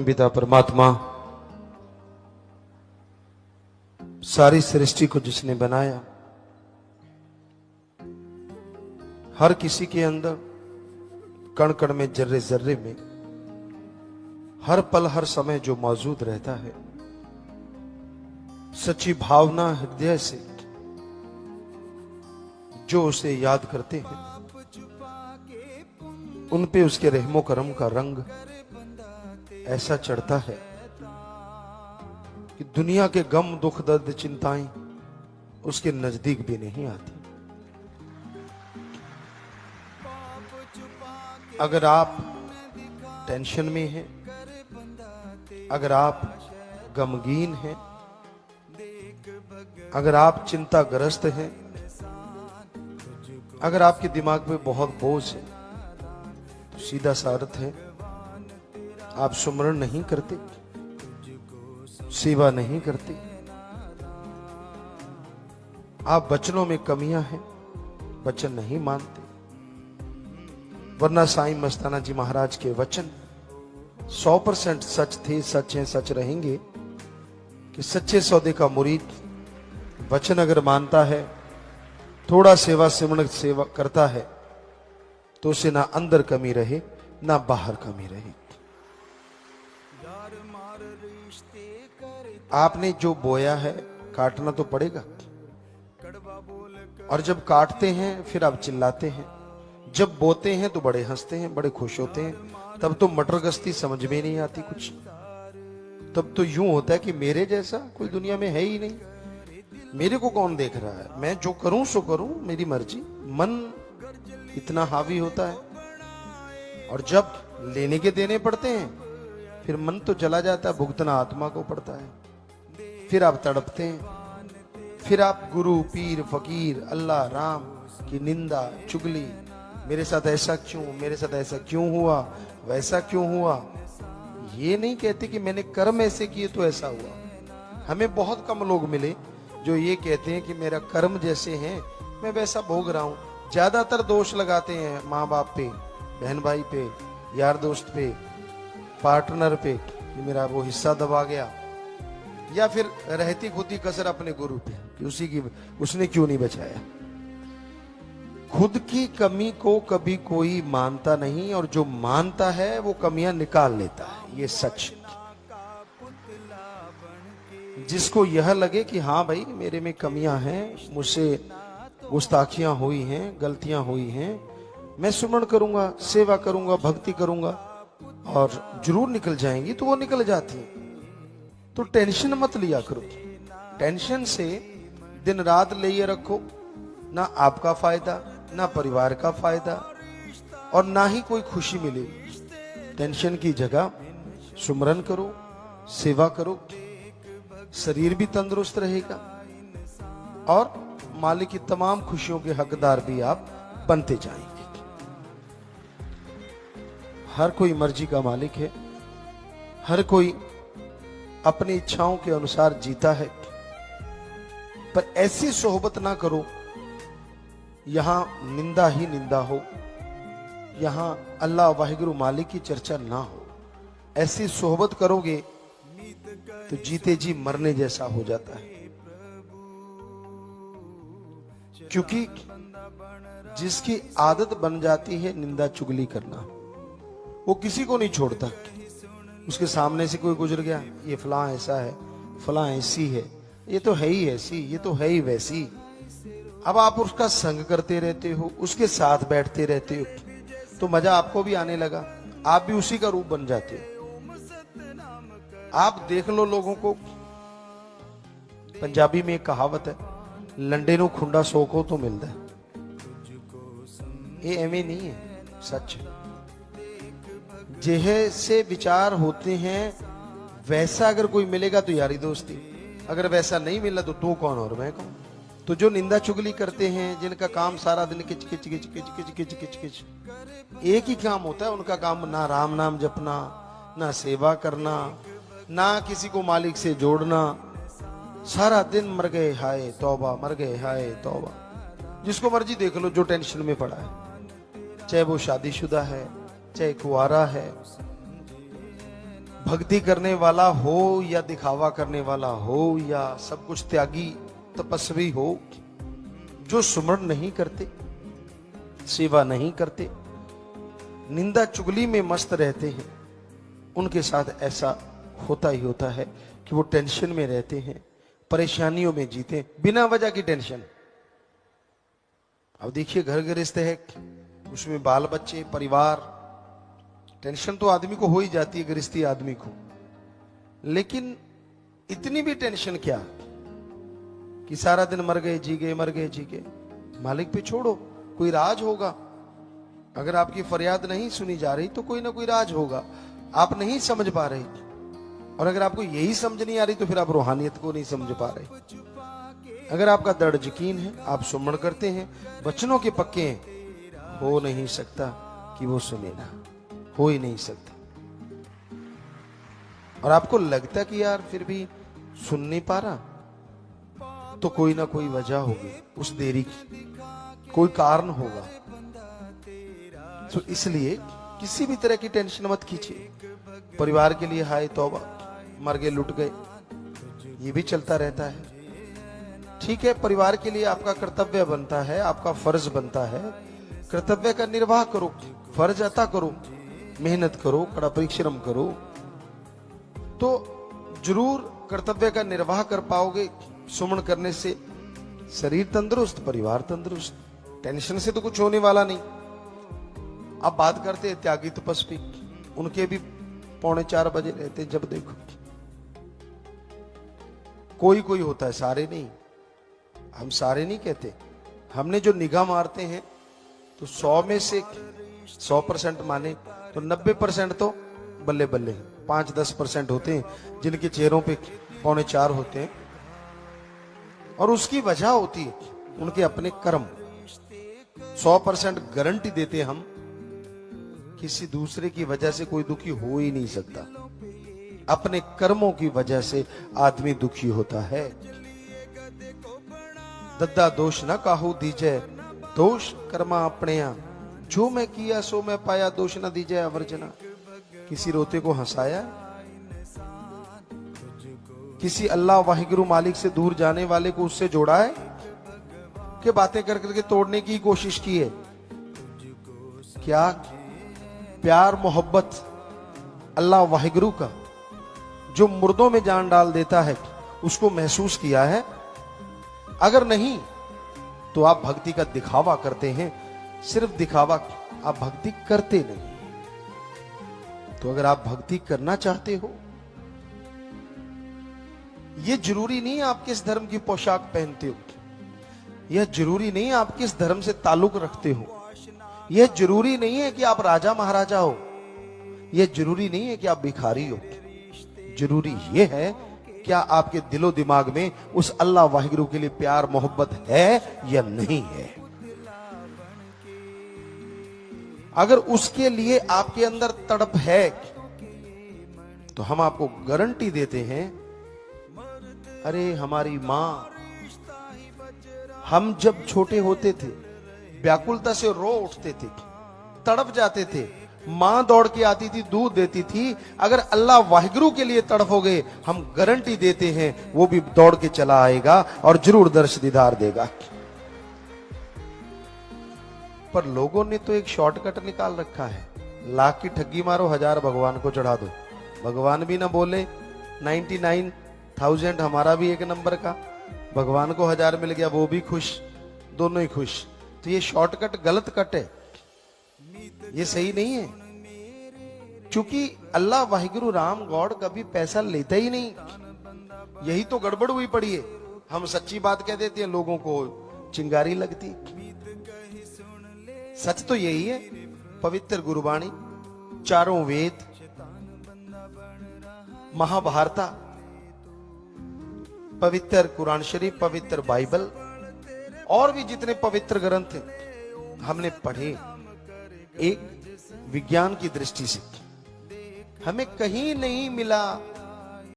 पिता परमात्मा सारी सृष्टि को जिसने बनाया, हर किसी के अंदर कण कण में, जर्रे जर्रे में, हर पल हर समय जो मौजूद रहता है, सच्ची भावना हृदय से जो उसे याद करते हैं, उन पे उसके रहमो करम का रंग ऐसा चढ़ता है कि दुनिया के गम दुख दर्द चिंताएं उसके नजदीक भी नहीं आती। अगर आप टेंशन में हैं, अगर आप गमगीन हैं, अगर आप चिंताग्रस्त हैं, अगर आपके दिमाग में बहुत बोझ है, तो सीधा सा अर्थ है आप सुमरण नहीं करते, सेवा नहीं करते, आप वचनों में कमियां हैं, वचन नहीं मानते। वरना साईं मस्ताना जी महाराज के वचन 100% सच थे, सच हैं, सच रहेंगे कि सच्चे सौदे का मुरीद वचन अगर मानता है, थोड़ा सेवा सिमरण सेवा करता है, तो उसे ना अंदर कमी रहे ना बाहर कमी रहे। आपने जो बोया है काटना तो पड़ेगा, और जब काटते हैं फिर आप चिल्लाते हैं, जब बोते हैं तो बड़े हंसते हैं, बड़े खुश होते हैं। तब तो मटर गश्ती समझ में नहीं आती कुछ। तब तो यूं होता है कि मेरे जैसा कोई दुनिया में है ही नहीं, मेरे को कौन देख रहा है, मैं जो करूं सो करूं, मेरी मर्जी। मन इतना हावी होता है, और जब लेने के देने पड़ते हैं फिर मन तो चला जाता है, भुगतना आत्मा को पड़ता है। फिर आप तड़पते हैं, फिर आप गुरु पीर फकीर अल्लाह राम की निंदा चुगली, मेरे साथ ऐसा क्यों, मेरे साथ ऐसा क्यों हुआ, वैसा क्यों हुआ। ये नहीं कहते कि मैंने कर्म ऐसे किए तो ऐसा हुआ। हमें बहुत कम लोग मिले जो ये कहते हैं कि मेरा कर्म जैसे हैं मैं वैसा भोग रहा हूं। ज्यादातर दोष लगाते हैं माँ बाप पे, बहन भाई पे, यार दोस्त पे, पार्टनर पे कि मेरा वो हिस्सा दबा गया, या फिर रहती खुदी कसर अपने गुरु पे कि उसने क्यों नहीं बचाया। खुद की कमी को कभी कोई मानता नहीं, और जो मानता है वो कमियां निकाल लेता है। ये सच। जिसको यह लगे कि हाँ भाई मेरे में कमियां हैं, मुझसे गुस्ताखियां हुई हैं, गलतियां हुई हैं, मैं सुमरण करूंगा, सेवा करूंगा, भक्ति करूंगा और जरूर निकल जाएंगी, तो वो निकल जाती है। तो टेंशन मत लिया करो। टेंशन से दिन रात ले रखो, ना आपका फायदा, ना परिवार का फायदा, और ना ही कोई खुशी मिलेगी। टेंशन की जगह सुमरन करो, सेवा करो, शरीर भी तंदुरुस्त रहेगा और मालिक की तमाम खुशियों के हकदार भी आप बनते जाएंगे। हर कोई मर्जी का मालिक है, हर कोई अपनी इच्छाओं के अनुसार जीता है, पर ऐसी सोहबत ना करो यहां निंदा ही निंदा हो, यहां अल्लाह वाहिगुरु मालिक की चर्चा ना हो। ऐसी सोहबत करोगे तो जीते जी मरने जैसा हो जाता है। क्योंकि जिसकी आदत बन जाती है निंदा चुगली करना, वो किसी को नहीं छोड़ता। उसके सामने से कोई गुजर गया, ये फलां ऐसा है, फलां ऐसी है, ये तो है ही ऐसी, ये तो है ही वैसी। अब आप उसका संग करते रहते हो, उसके साथ बैठते रहते हो, तो मजा आपको भी आने लगा, आप भी उसी का रूप बन जाते हो। आप देख लो लोगों को, पंजाबी में एक कहावत है, लंडे नु खुंडा सोखो तो मिलता है। ये एवं नहीं है, सच है। जैसे विचार होते हैं वैसा अगर कोई मिलेगा तो यारी दोस्ती, अगर वैसा नहीं मिला तो तू कौन और मैं कौन। तो जो निंदा चुगली करते हैं, जिनका काम सारा दिन किच किच किच किच किच किच किच किच, एक ही काम होता है उनका काम, ना राम नाम जपना, ना सेवा करना, ना किसी को मालिक से जोड़ना। सारा दिन मर गए हाय तौबा, मर गए हाय तौबा। जिसको मर्जी देख लो जो टेंशन में पड़ा है, चाहे वो शादीशुदा है, चाहे कुंवारा है, भक्ति करने वाला हो या दिखावा करने वाला हो या सब कुछ त्यागी तपस्वी हो, जो सुमरण नहीं करते, सेवा नहीं करते, निंदा चुगली में मस्त रहते हैं, उनके साथ ऐसा होता ही होता है कि वो टेंशन में रहते हैं, परेशानियों में जीते, बिना वजह की टेंशन। अब देखिए घर गृहस्थ है, उसमें बाल बच्चे परिवार, टेंशन तो आदमी को हो ही जाती है गृहस्थी आदमी को, लेकिन इतनी भी टेंशन क्या कि सारा दिन मर गए जी गए, मर गए जी गए। मालिक पे छोड़ो, कोई राज होगा। अगर आपकी फरियाद नहीं सुनी जा रही तो कोई ना कोई राज होगा, आप नहीं समझ पा रहे। और अगर आपको यही समझ नहीं आ रही तो फिर आप रूहानियत को नहीं समझ पा रहे। अगर आपका दृढ़ यकीन है, आप सुमरण करते हैं, वचनों के पक्के हैं, हो नहीं सकता कि वो सुनेगा, हो ही नहीं सकता। और आपको लगता कि यार फिर भी सुन नहीं पा रहा, तो कोई ना कोई वजह होगी उस देरी की, कोई कारण होगा। तो इसलिए किसी भी तरह की टेंशन मत कीजिए। परिवार के लिए हाय तौबा, मर गए लुट गए, ये भी चलता रहता है। ठीक है, परिवार के लिए आपका कर्तव्य बनता है, आपका फर्ज बनता है, कर्तव्य का निर्वाह करो, फर्ज अता करो, मेहनत करो, कड़ा परिश्रम करो, तो जरूर कर्तव्य का निर्वाह कर पाओगे। सुमन करने से शरीर तंदुरुस्त, परिवार तंदुरुस्त, टेंशन से तो कुछ होने वाला नहीं। अब बात करते हैं त्यागी तपस्वी, उनके भी 3:45 बजे रहते जब देखो। कोई कोई होता है, सारे नहीं, हम सारे नहीं कहते। हमने जो निगाह मारते हैं तो 100 में से 100% माने तो 90% तो बल्ले बल्ले, 5-10% होते हैं जिनके चेहरों पे 3:45 होते हैं। और उसकी वजह होती है उनके अपने कर्म। 100% गारंटी देते हम, किसी दूसरे की वजह से कोई दुखी हो ही नहीं सकता, अपने कर्मों की वजह से आदमी दुखी होता है। दद्दा दोष न काहू दीजय, दोष कर्मा अपने यहाँ, जो मैं किया सो मैं पाया, दोष न दीजय अवर्जना। किसी रोते को हंसाया, किसी अल्लाह वाहिगुरु मालिक से दूर जाने वाले को उससे जोड़ा है कि बातें कर करके तोड़ने की कोशिश की है? क्या प्यार मोहब्बत अल्लाह वाहिगुरु का जो मुर्दों में जान डाल देता है उसको महसूस किया है? अगर नहीं तो आप भक्ति का दिखावा करते हैं, सिर्फ दिखावा, आप भक्ति करते नहीं। तो अगर आप भक्ति करना चाहते हो, यह जरूरी नहीं आप किस धर्म की पोशाक पहनते हो, यह जरूरी नहीं आप किस धर्म से ताल्लुक रखते हो, यह जरूरी नहीं है कि आप राजा महाराजा हो, यह जरूरी नहीं है कि आप भिखारी हो। जरूरी यह है क्या आपके दिलो दिमाग में उस अल्लाह वाहिगुरु के लिए प्यार मोहब्बत है या नहीं है। अगर उसके लिए आपके अंदर तड़प है तो हम आपको गारंटी देते हैं, अरे हमारी मां, हम जब छोटे होते थे व्याकुलता से रो उठते थे, तड़प जाते थे, मां दौड़ के आती थी, दूध देती थी। अगर अल्लाह वाहिगुरु के लिए तड़पोगे, हम गारंटी देते हैं वो भी दौड़ के चला आएगा और जरूर दर्श दीदार देगा। पर लोगों ने तो एक शॉर्टकट निकाल रखा है, लाख की ठगी मारो, 1000 भगवान को चढ़ा दो। भगवान भी ना बोले, 99,000 हमारा भी एक नंबर का, भगवान को 1000 मिल गया, वो भी खुश, दोनों ही खुश। तो ये शॉर्टकट गलत कट है, ये सही नहीं है। क्योंकि अल्लाह वाहिगुरु राम गॉड कभी पैसा लेता ही नहीं, यही तो गड़बड़ हुई पड़ी है। हम सच्ची बात कह देते हैं, लोगों को चिंगारी लगती। सच तो यही है, पवित्र गुरबाणी, चारों वेद, महाभारत, पवित्र कुरान शरीफ, पवित्र बाइबल और भी जितने पवित्र ग्रंथ हमने पढ़े, एक विज्ञान की दृष्टि से हमें कहीं नहीं मिला